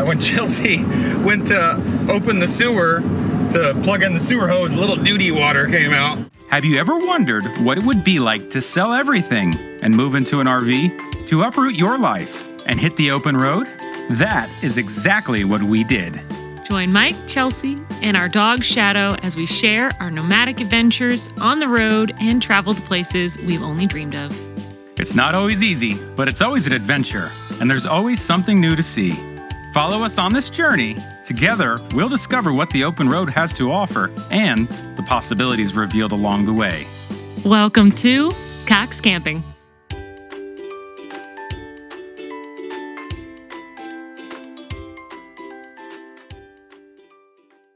when Chelsea went to open the sewer to plug in the sewer hose, a little duty water came out. Have you ever wondered what it would be like to sell everything and move into an RV, to uproot your life and hit the open road? That is exactly what we did. Join Mike, Chelsea, and our dog Shadow as we share our nomadic adventures on the road and travel to places we've only dreamed of. It's not always easy, but it's always an adventure, and there's always something new to see. Follow us on this journey. Together, we'll discover what the open road has to offer and the possibilities revealed along the way. Welcome to Cox Camping.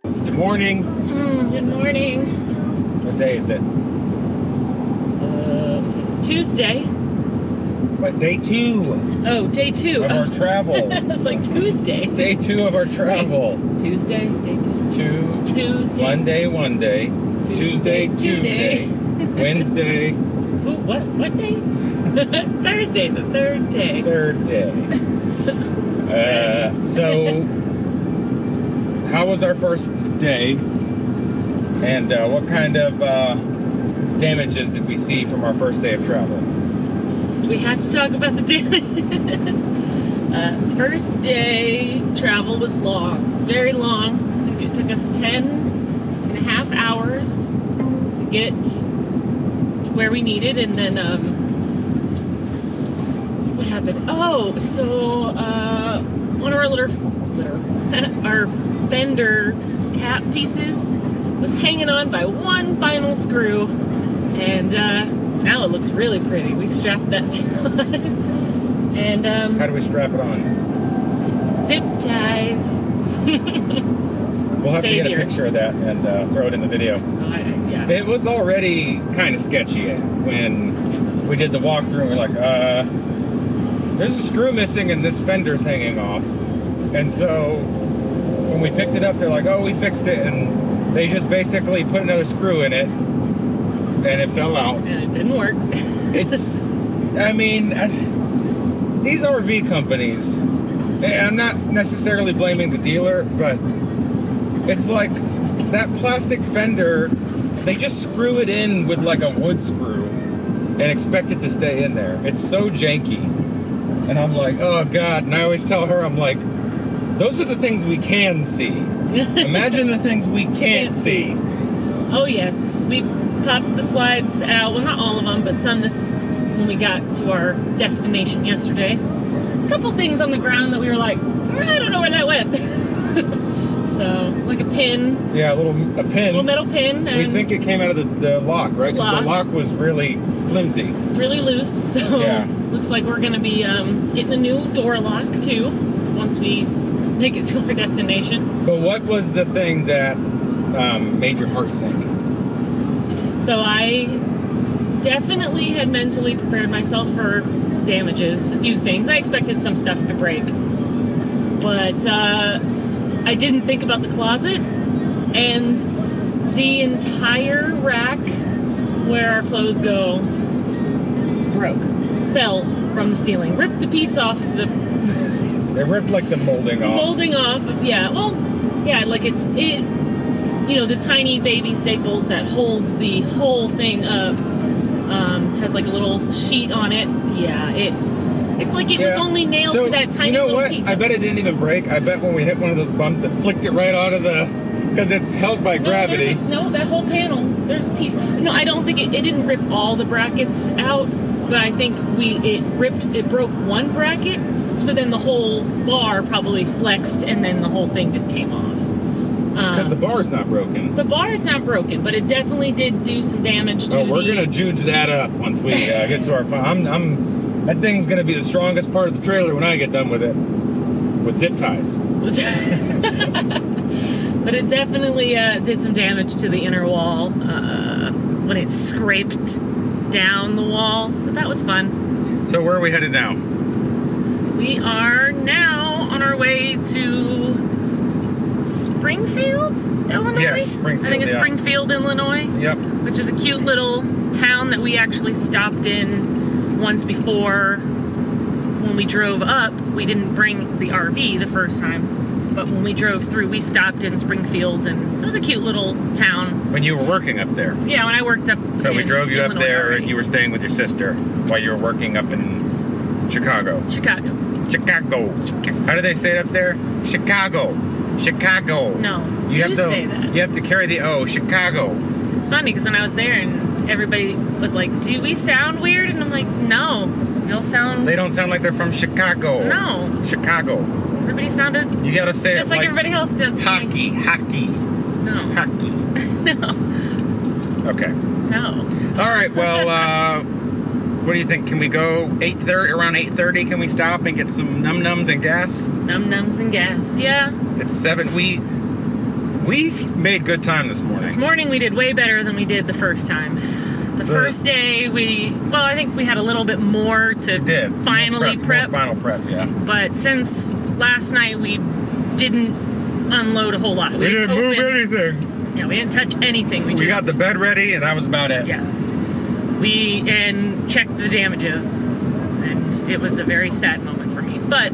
Good morning. Good morning. What day is it? It's Tuesday. What, day 2? Oh, day 2 of our travel. It's like Tuesday. Day 2 of our travel. Tuesday, day 2. Tuesday. Monday, one day. Tuesday, 2 day. Wednesday. Ooh, what day? Thursday, the 3rd day. 3rd day. So, how was our first day? And what kind of damages did we see from our first day of travel? We have to talk about the damages. First day travel was long, very long. I think it took us 10.5 hours to get to where we needed, and then what happened? Oh, so one of our our fender cap pieces was hanging on by one final screw, and now it looks really pretty. We strapped that on. And how do we strap it on? Zip ties. We'll have to get a picture of that and throw it in the video. Yeah. It was already kind of sketchy when we did the walkthrough. We're like, there's a screw missing and this fender's hanging off. And so when we picked it up, they're like, oh, we fixed it. And they just basically put another screw in it and it fell out. And it didn't work. These RV companies, I'm not necessarily blaming the dealer, but it's like that plastic fender, they just screw it in with like a wood screw and expect it to stay in there. It's so janky. And I'm like, oh God. And I always tell her, I'm like, those are the things we can see. Imagine the things we can't see. Oh yes, we popped the slides out. Well, not all of them, but some when we got to our destination yesterday. A couple things on the ground that we were like, I don't know where that went. So, like a pin. Yeah, a pin. A little metal pin. We think it came out of the lock, right? Because the lock was really flimsy. It's really loose, so yeah. Looks like we're going to be getting a new door lock, too, once we make it to our destination. But what was the thing that made your heart sink? So I definitely had mentally prepared myself for damages, a few things. I expected some stuff to break, but I didn't think about the closet, and the entire rack where our clothes go fell from the ceiling, ripped the piece off of the they ripped like the molding off. Molding off, yeah. Well, yeah, like the tiny baby staples that holds the whole thing up has like a little sheet on it. Yeah, it's like it was only nailed to that tiny little piece. I bet it didn't even break. I bet when we hit one of those bumps, it flicked it right out of because it's held by gravity. No, that whole panel, there's a piece. No, I don't think it didn't rip all the brackets out, but I think it broke one bracket, so then the whole bar probably flexed and then the whole thing just came off. Because the bar's not broken. The bar is not broken, but it definitely did do some damage to we're going to juge that up once we get to our farm. That thing's going to be the strongest part of the trailer when I get done with it. With zip ties. But it definitely did some damage to the inner wall when it scraped down the wall. So that was fun. So where are we headed now? We are now on our way to Springfield, Illinois? Yes, Springfield. I think it's Springfield, Illinois. Yep. Which is a cute little town that we actually stopped in once before when we drove up, we didn't bring the RV the first time, but when we drove through, we stopped in Springfield, and it was a cute little town. When you were working up there. Yeah, when I worked up. So we drove you up Illinois there, already. and you were staying with your sister while you were working up in Chicago. Chicago. Chicago. How do they say it up there? Chicago. Chicago. No, You have to say that. You have to carry the O. Chicago. It's funny because when I was there and everybody was like, "Do we sound weird?" and I'm like, "No, you'll sound." They don't sound like they're from Chicago. No. Chicago. Everybody sounded You gotta say just it like everybody else does. to me. hockey. No. Hockey. No. Okay. No. All right. Well, what do you think? Can we go 8:30? Around 8:30? Can we stop and get some num nums and gas? Num nums and gas. Yeah. It's 7. We made good time this morning. This morning we did way better than we did the first time. The first day I think we had a little bit more to Did finally more prep. final prep, yeah. But since last night we didn't unload a whole lot. We didn't move open- anything. Yeah, we didn't touch anything. We got the bed ready, and that was about it. Yeah. We checked the damages, and it was a very sad moment for me. But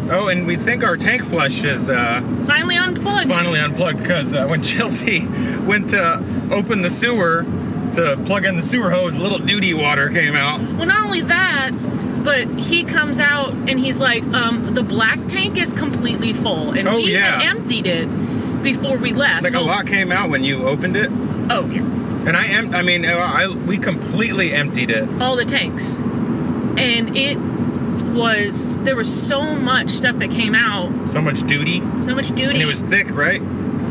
Oh, and we think our tank flush is finally unplugged. finally unplugged because when Chelsea went to open the sewer to plug in the sewer hose, a little duty water came out. Well, not only that, but he comes out and he's like, the black tank is completely full, and Oh, we yeah. had emptied it before we left. Like a lot came out when you opened it, Oh yeah, and we completely emptied it. all the tanks, and there was so much stuff that came out, So much duty, so much duty. and it was thick, right?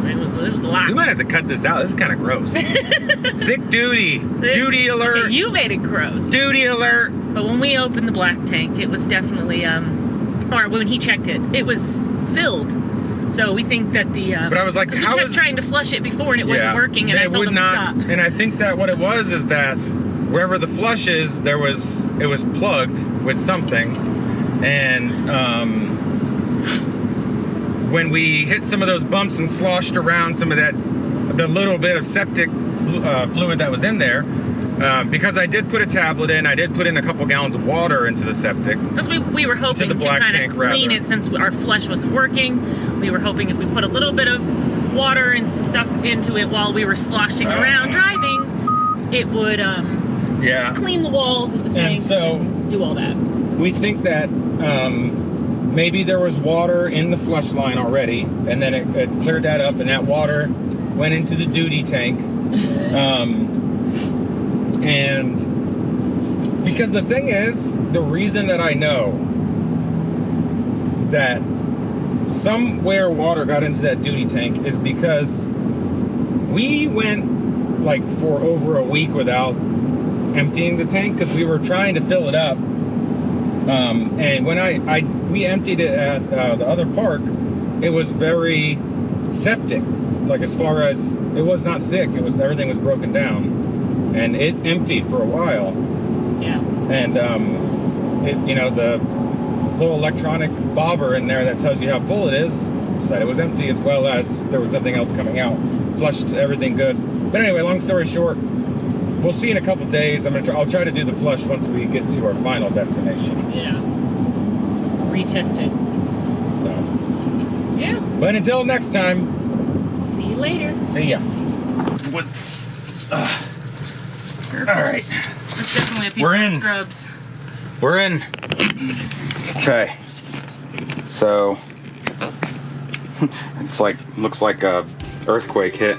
it was a lot. We might have to cut this out. This is kind of gross. Thick duty. Duty alert. Okay, you made it gross. Duty alert. But when we opened the black tank, it was definitely, or when he checked it, it was filled. So we think that But I was like, 'cause we how kept is... trying to flush it before and it wasn't working, and I It told would him not, to stop. and I think that what it was is that wherever the flush is, it was plugged with something, and when we hit some of those bumps and sloshed around some of the little bit of septic fluid that was in there, because I did put a tablet in, I did put in a couple gallons of water into the septic. Because we were hoping the to black kind tank, of clean rather. it since our flush wasn't working. We were hoping if we put a little bit of water and some stuff into it while we were sloshing around driving, it would Yeah. clean the walls of the tanks so- and do all that. We think that maybe there was water in the flush line already, and then it cleared that up, and that water went into the duty tank. And because the thing is, the reason that I know that somewhere water got into that duty tank is because we went like for over a week without emptying the tank because we were trying to fill it up. And when we emptied it at the other park, it was very septic. Like as far as it was not thick, everything was broken down, and it emptied for a while. Yeah. And the little electronic bobber in there that tells you how full it is said it was empty, as well as there was nothing else coming out. Flushed everything good. But anyway, long story short, we'll see in a couple days. I'll try to do the flush once we get to our final destination. Yeah. Retest it. So, Yeah. but until next time, See you later. see ya. What? All right, That's definitely a piece We're of in. scrubs. we're in. Okay, so it's looks like a earthquake hit.